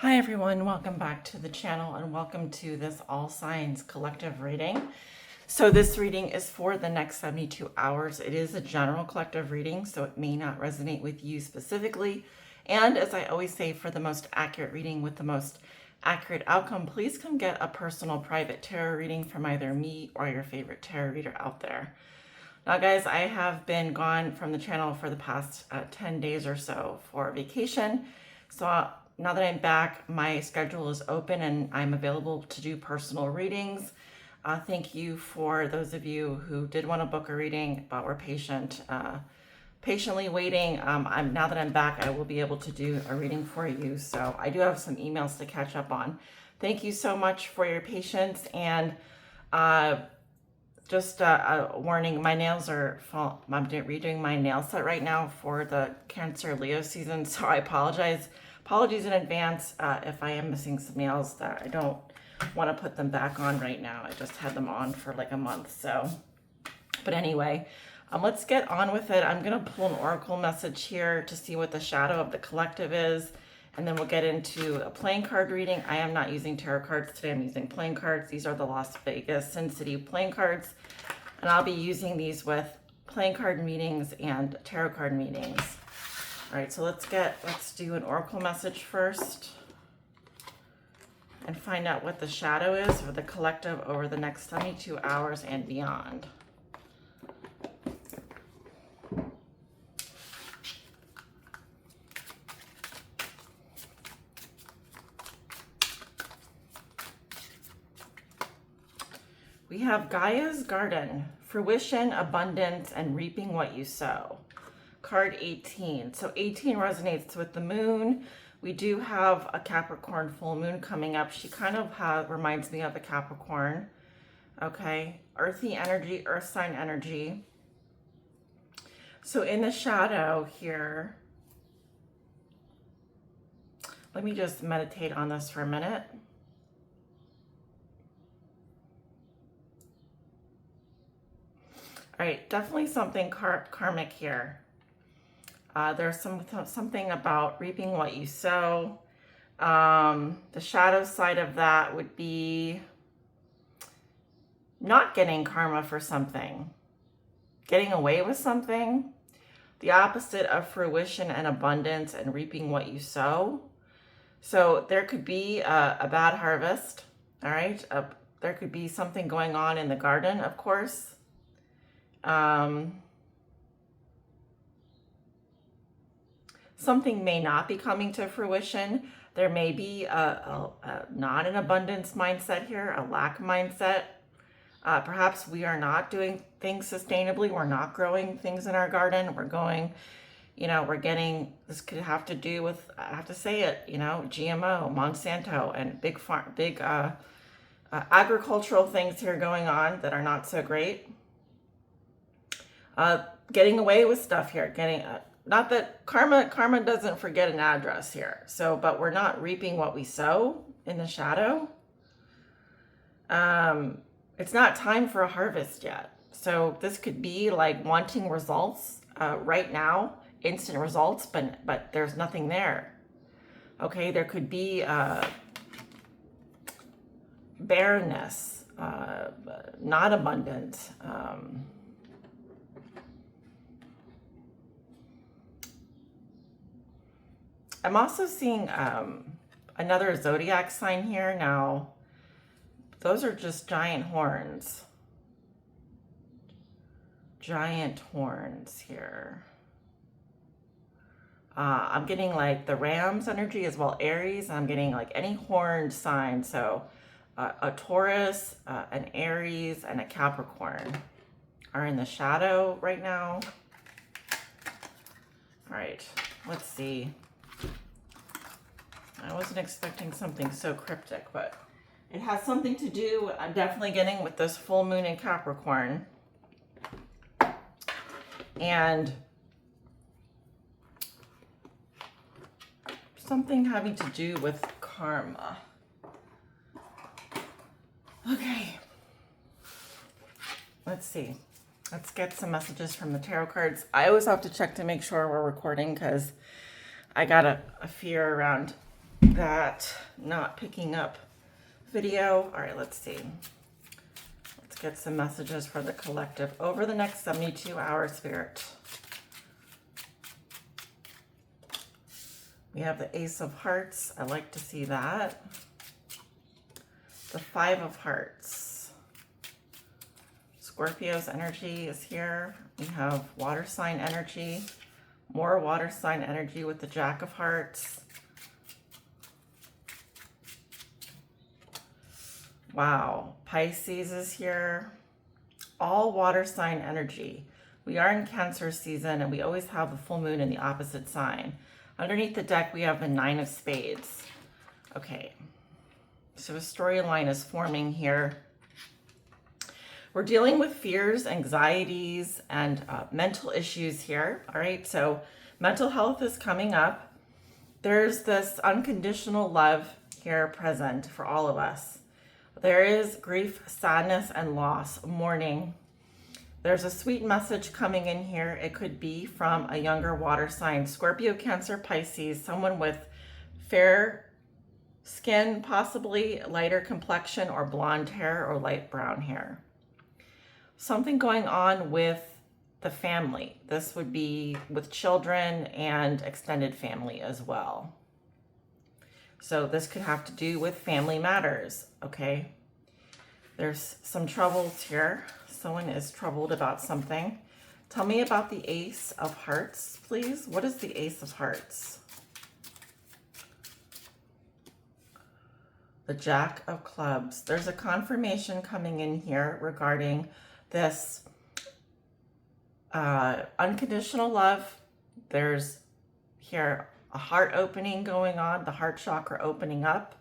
Hi everyone, welcome back to the channel and welcome to this All Signs collective reading. So this reading is for the next 72 hours. It is a general collective reading, so it may not resonate with you specifically. And as I always say, for the most accurate reading with the most accurate outcome, please come get a personal private tarot reading from either me or your favorite tarot reader out there. Now guys, I have been gone from the channel for the past 10 days or so for vacation. So now that I'm back, my schedule is open and I'm available to do personal readings. Thank you for those of you who did want to book a reading but were patiently waiting. Now that I'm back, I will be able to do a reading for you. So I do have some emails to catch up on. Thank you so much for your patience, and just a warning, my nails are full. I'm redoing my nail set right now for the Cancer Leo season, so I apologies in advance if I am missing some nails. That I don't want to put them back on right now. I just had them on for like a month. So, but anyway, let's get on with it. I'm going to pull an oracle message here to see what the shadow of the collective is, and then we'll get into a playing card reading. I am not using tarot cards today. I'm using playing cards. These are the Las Vegas Sin City playing cards, and I'll be using these with playing card meetings and tarot card meetings. All right, so let's do an oracle message first and find out what the shadow is for the collective over the next 72 hours and beyond. We have Gaia'S garden, fruition, abundance, and reaping what you sow. Card 18. So 18 resonates with the moon. We do have a Capricorn full moon coming up. She kind of reminds me of a Capricorn. Okay. Earthy energy, earth sign energy. So in the shadow here, let me just meditate on this for a minute. All right, definitely something karmic here. There's something about reaping what you sow. The shadow side of that would be not getting karma for something, getting away with something. The opposite of fruition and abundance and reaping what you sow. So there could be a bad harvest, all right? There could be something going on in the garden, of course. Something may not be coming to fruition. There may be not an abundance mindset here, a lack mindset. Perhaps we are not doing things sustainably. We're not growing things in our garden. We're going, we're getting, this could have to do with, I have to say it, GMO, Monsanto, and big agricultural things here going on that are not so great. Getting away with stuff here, not that karma doesn't forget an address here. So, but we're not reaping what we sow in the shadow. It's not time for a harvest yet. So this could be like wanting results right now, instant results, but there's nothing there. Okay, there could be barrenness, not abundant. I'm also seeing another zodiac sign here. Now, those are just giant horns. Giant horns here. I'm getting like the Ram's energy as well, Aries. I'm getting like any horned sign. So a Taurus, an Aries, and a Capricorn are in the shadow right now. All right, let's see. I wasn't expecting something so cryptic, but it has something to do, I'm definitely getting with this full moon in Capricorn. And something having to do with karma. Okay. Let's see. Let's get some messages from the tarot cards. I always have to check to make sure we're recording because I got a fear around that not picking up video. All right, let's see. Let's get some messages for the collective over the next 72 hours, Spirit. We have the Ace of Hearts. I like to see that. The Five of Hearts. Scorpio's energy is here. We have water sign energy. More water sign energy with the Jack of Hearts. Wow. Pisces is here. All water sign energy. We are in Cancer season, and we always have the full moon in the opposite sign. Underneath the deck, we have the Nine of Spades. Okay. So a storyline is forming here. We're dealing with fears, anxieties, and mental issues here. All right, so mental health is coming up. There's this unconditional love here present for all of us. There is grief, sadness, and loss, mourning. There's a sweet message coming in here. It could be from a younger water sign, Scorpio, Cancer, Pisces, someone with fair skin, possibly lighter complexion, or blonde hair or light brown hair. Something going on with the family. This would be with children and extended family as well. So this could have to do with family matters, okay? There's some troubles here. Someone is troubled about something. Tell me about the Ace of Hearts, please. What is the Ace of Hearts? The Jack of Clubs. There's a confirmation coming in here regarding this unconditional love. There's here a heart opening going on, the heart chakra opening up.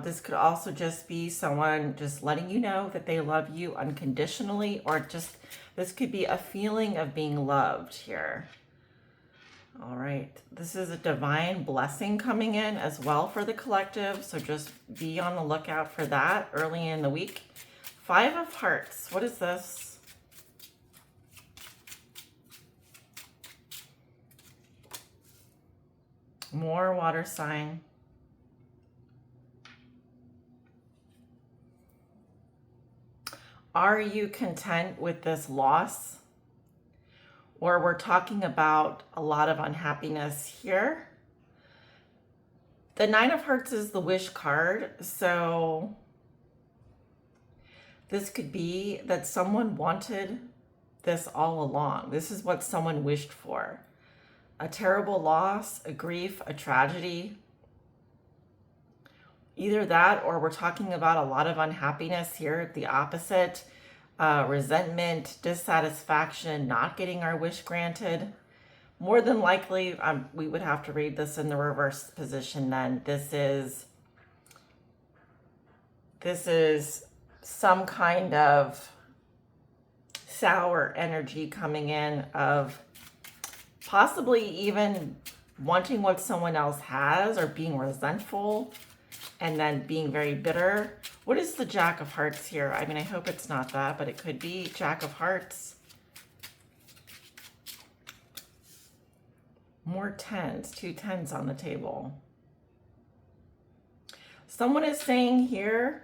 This could also just be someone just letting you know that they love you unconditionally, or just this could be a feeling of being loved here. All right, this is a divine blessing coming in as well for the collective, so just be on the lookout for that early in the week. Five of Hearts, what is this? More water sign. Are you content with this loss? Or we're talking about a lot of unhappiness here. The Nine of Hearts is the wish card. So this could be that someone wanted this all along. This is what someone wished for. A terrible loss, a grief, a tragedy. Either that, or we're talking about a lot of unhappiness here, the opposite, resentment, dissatisfaction, not getting our wish granted. More than likely, we would have to read this in the reverse position then. This is some kind of sour energy coming in of possibly even wanting what someone else has, or being resentful and then being very bitter. What is the Jack of Hearts here? I mean, I hope it's not that, but it could be Jack of Hearts. More tens, two tens on the table. Someone is saying here,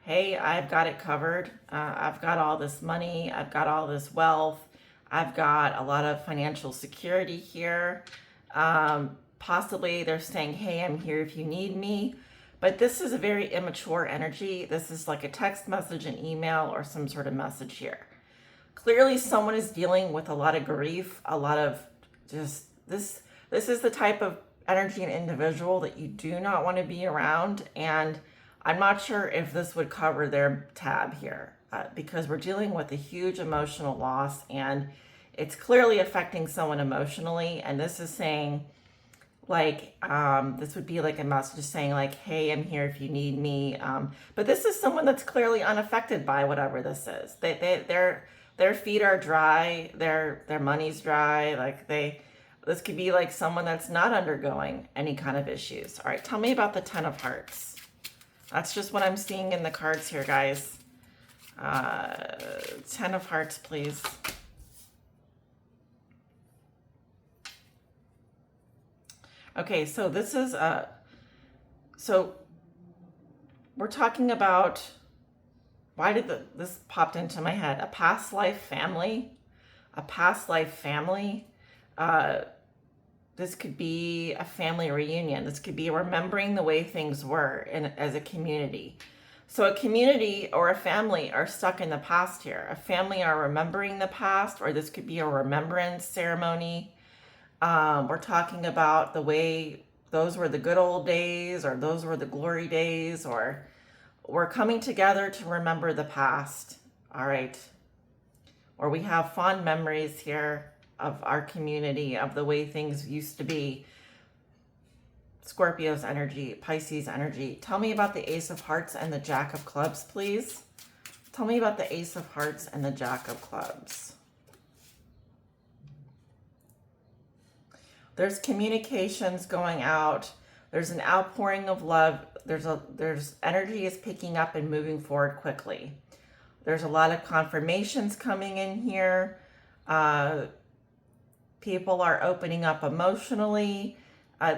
hey, I've got it covered. I've got all this money. I've got all this wealth. I've got a lot of financial security here. Possibly they're saying, hey, I'm here if you need me. But this is a very immature energy. This is like a text message, an email, or some sort of message here. Clearly someone is dealing with a lot of grief, a lot of just this is the type of energy and individual that you do not want to be around. And I'm not sure if this would cover their tab here, because we're dealing with a huge emotional loss, and it's clearly affecting someone emotionally. And this is saying, like, this would be like a message saying, like, hey, I'm here if you need me. But this is someone that's clearly unaffected by whatever this is. Their feet are dry, their money's dry. Like, this could be like someone that's not undergoing any kind of issues. All right, tell me about the Ten of Hearts. That's just what I'm seeing in the cards here, guys. 10 of Hearts, please. Okay, so this is so we're talking about, why did this popped into my head? A past life family, a past life family. Uh, this could be a family reunion. This could be remembering the way things were as a community. So a community or a family are stuck in the past here. A family are remembering the past, or this could be a remembrance ceremony. We're talking about the way those were the good old days, or those were the glory days, or we're coming together to remember the past. All right. Or we have fond memories here of our community, of the way things used to be. Scorpio's energy, Pisces energy. Tell me about the Ace of Hearts and the Jack of Clubs, please. Tell me about the Ace of Hearts and the Jack of Clubs. There's communications going out. There's an outpouring of love. There's energy is picking up and moving forward quickly. There's a lot of confirmations coming in here. People are opening up emotionally.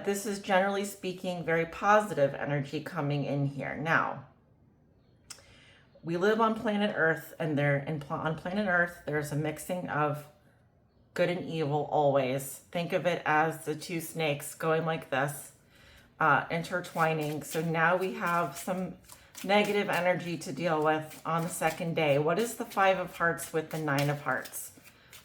This is, generally speaking, very positive energy coming in here. Now, we live on planet Earth, and on planet Earth, there's a mixing of good and evil always. Think of it as the two snakes going like this, intertwining. So now we have some negative energy to deal with on the second day. What is the Five of Hearts with the Nine of Hearts?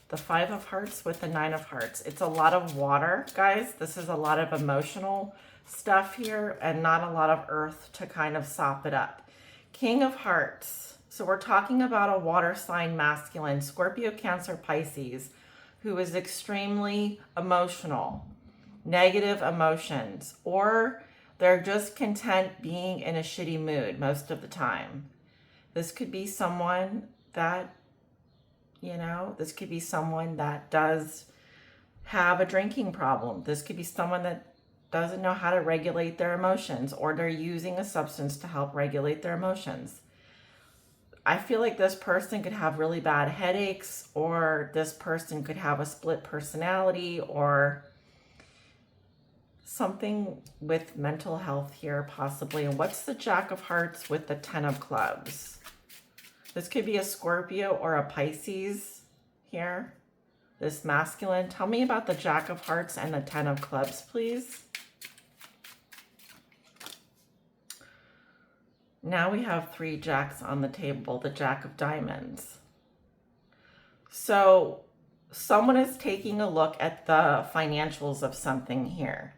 The Five of Hearts with the Nine of Hearts. It's a lot of water, guys. This is a lot of emotional stuff here and not a lot of earth to kind of sop it up. King of Hearts. So we're talking about a water sign masculine, Scorpio, Cancer, Pisces, who is extremely emotional, negative emotions, or they're just content being in a shitty mood most of the time. This could be someone that, this could be someone that does have a drinking problem. This could be someone that doesn't know how to regulate their emotions, or they're using a substance to help regulate their emotions. I feel like this person could have really bad headaches, or this person could have a split personality, or something with mental health here possibly. And what's the Jack of Hearts with the Ten of Clubs? This could be a Scorpio or a Pisces here. This masculine. Tell me about the Jack of Hearts and the Ten of Clubs, please. Now we have three jacks on the table, the Jack of Diamonds. So someone is taking a look at the financials of something here.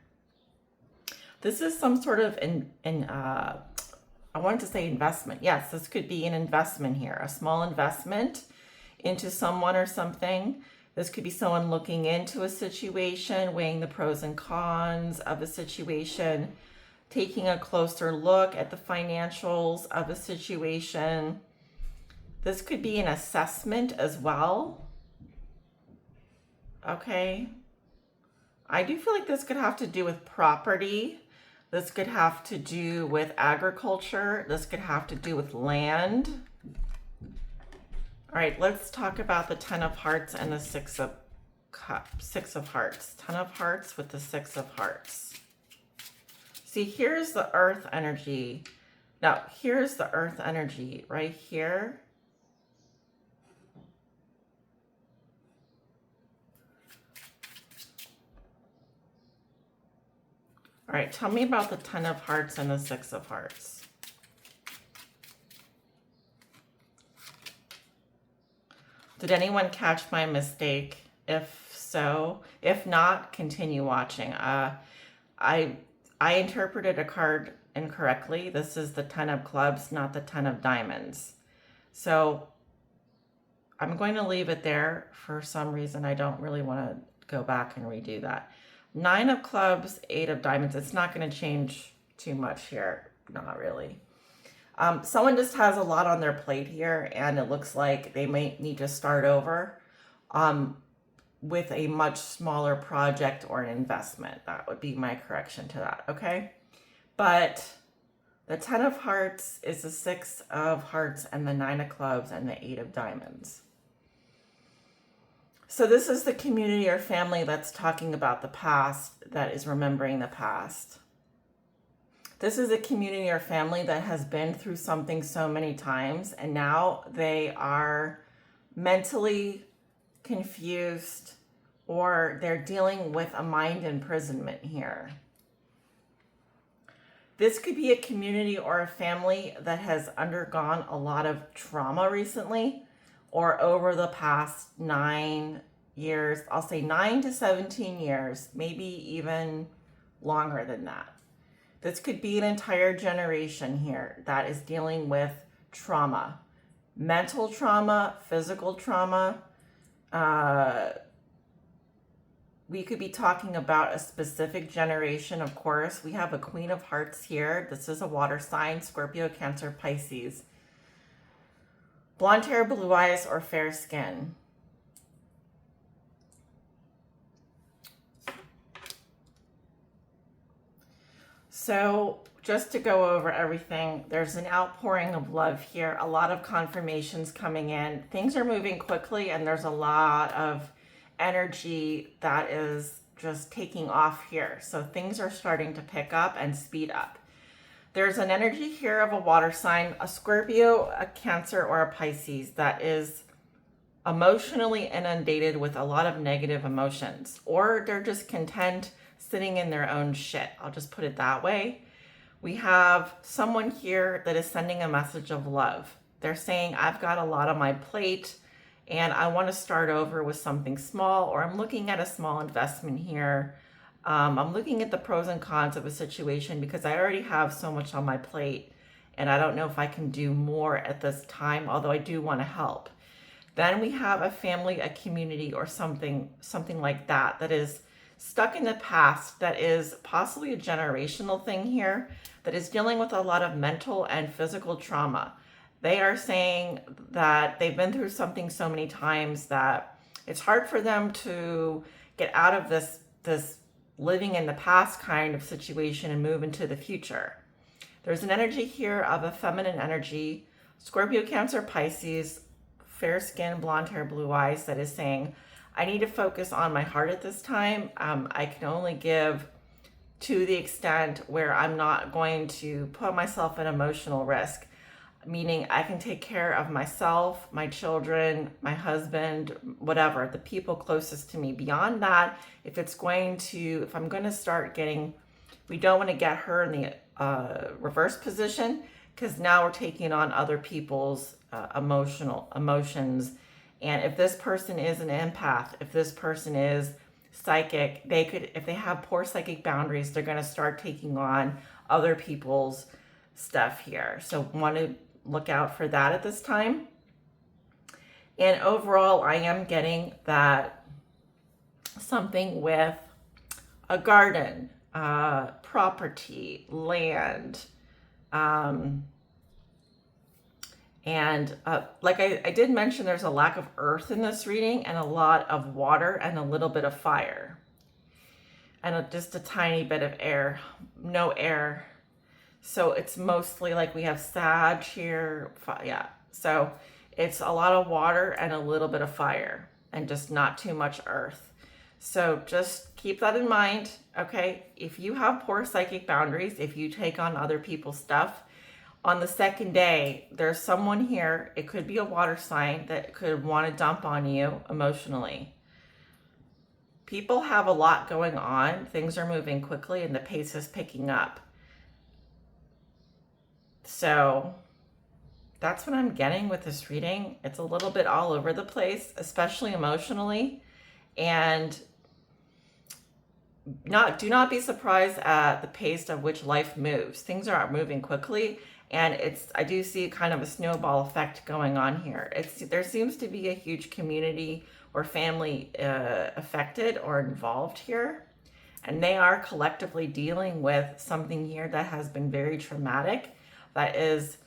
This is some sort of I wanted to say investment. Yes, this could be an investment here, a small investment into someone or something. This could be someone looking into a situation, weighing the pros and cons of a situation, taking a closer look at the financials of a situation. This could be an assessment as well. Okay. I do feel like this could have to do with property. This could have to do with agriculture. This could have to do with land. All right, let's talk about the Ten of Hearts and the Six of Cups. Six of Hearts. Ten of Hearts with the Six of Hearts. See, here's the earth energy. Now, here's the earth energy right here. All right, tell me about the Ten of Hearts and the Six of Hearts. Did anyone catch my mistake? If so, if not, continue watching. I interpreted a card incorrectly. This is the Ten of Clubs, not the Ten of Diamonds. So I'm going to leave it there. For some reason, I don't really want to go back and redo that. Nine of Clubs, Eight of Diamonds. It's not going to change too much here. Not really. Someone just has a lot on their plate here, and it looks like they may need to start over with a much smaller project or an investment. That would be my correction to that, okay? But the Ten of Hearts is the Six of Hearts and the Nine of Clubs and the Eight of Diamonds. So this is the community or family that's talking about the past, that is remembering the past. This is a community or family that has been through something so many times, and now they are mentally confused, or they're dealing with a mind imprisonment here. This could be a community or a family that has undergone a lot of trauma recently, or over the past 9 years. I'll say 9 to 17 years, maybe even longer than that. This could be an entire generation here that is dealing with trauma, mental trauma, physical trauma. We could be talking about a specific generation, of course. We have a Queen of Hearts here. This is a water sign, Scorpio, Cancer, Pisces. Blonde hair, blue eyes, or fair skin. So just to go over everything, there's an outpouring of love here, a lot of confirmations coming in. Things are moving quickly, and there's a lot of energy that is just taking off here. So things are starting to pick up and speed up. There's an energy here of a water sign, a Scorpio, a Cancer, or a Pisces that is emotionally inundated with a lot of negative emotions, or they're just content sitting in their own shit. I'll just put it that way. We have someone here that is sending a message of love. They're saying, I've got a lot on my plate and I want to start over with something small, or I'm looking at a small investment here. I'm looking at the pros and cons of a situation because I already have so much on my plate and I don't know if I can do more at this time, although I do want to help. Then we have a family, a community, or something like that that is stuck in the past, that is possibly a generational thing here, that is dealing with a lot of mental and physical trauma. They are saying that they've been through something so many times that it's hard for them to get out of this living in the past kind of situation and move into the future. There's an energy here of a feminine energy, Scorpio, Cancer, Pisces, fair skin, blonde hair, blue eyes, that is saying, I need to focus on my heart at this time. I can only give to the extent where I'm not going to put myself at emotional risk, meaning I can take care of myself, my children, my husband, whatever, the people closest to me. Beyond that, if I'm going to start getting, we don't want to get her in the reverse position, because now we're taking on other people's emotions. And if this person is an empath, if this person is psychic, if they have poor psychic boundaries, they're going to start taking on other people's stuff here. So want to look out for that at this time. And overall, I am getting that something with a garden, property, land, and like I did mention, there's a lack of earth in this reading, and a lot of water, and a little bit of fire, and just a tiny bit of air, no air. So it's mostly like we have Sag here. Yeah. So it's a lot of water and a little bit of fire, and just not too much earth. So just keep that in mind. Okay. If you have poor psychic boundaries, if you take on other people's stuff, on the second day, there's someone here, it could be a water sign, that could want to dump on you emotionally. People have a lot going on. Things are moving quickly and the pace is picking up. So that's what I'm getting with this reading. It's a little bit all over the place, especially emotionally. And do not be surprised at the pace of which life moves. Things are moving quickly. And I do see kind of a snowball effect going on here. There seems to be a huge community or family affected or involved here. And they are collectively dealing with something here that has been very traumatic, that is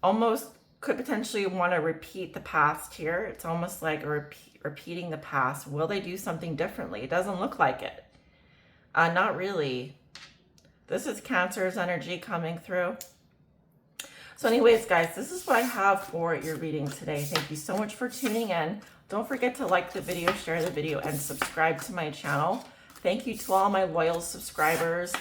almost could potentially want to repeat the past here. It's almost like repeating the past. Will they do something differently? It doesn't look like it. Not really. This is Cancer's energy coming through. So anyways, guys, this is what I have for your reading today. Thank you so much for tuning in. Don't forget to like the video, share the video, and subscribe to my channel. Thank you to all my loyal subscribers.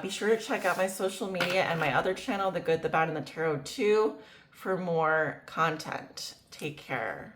Be sure to check out my social media and my other channel, The Good, the Bad, and the Tarot too, for more content. Take care.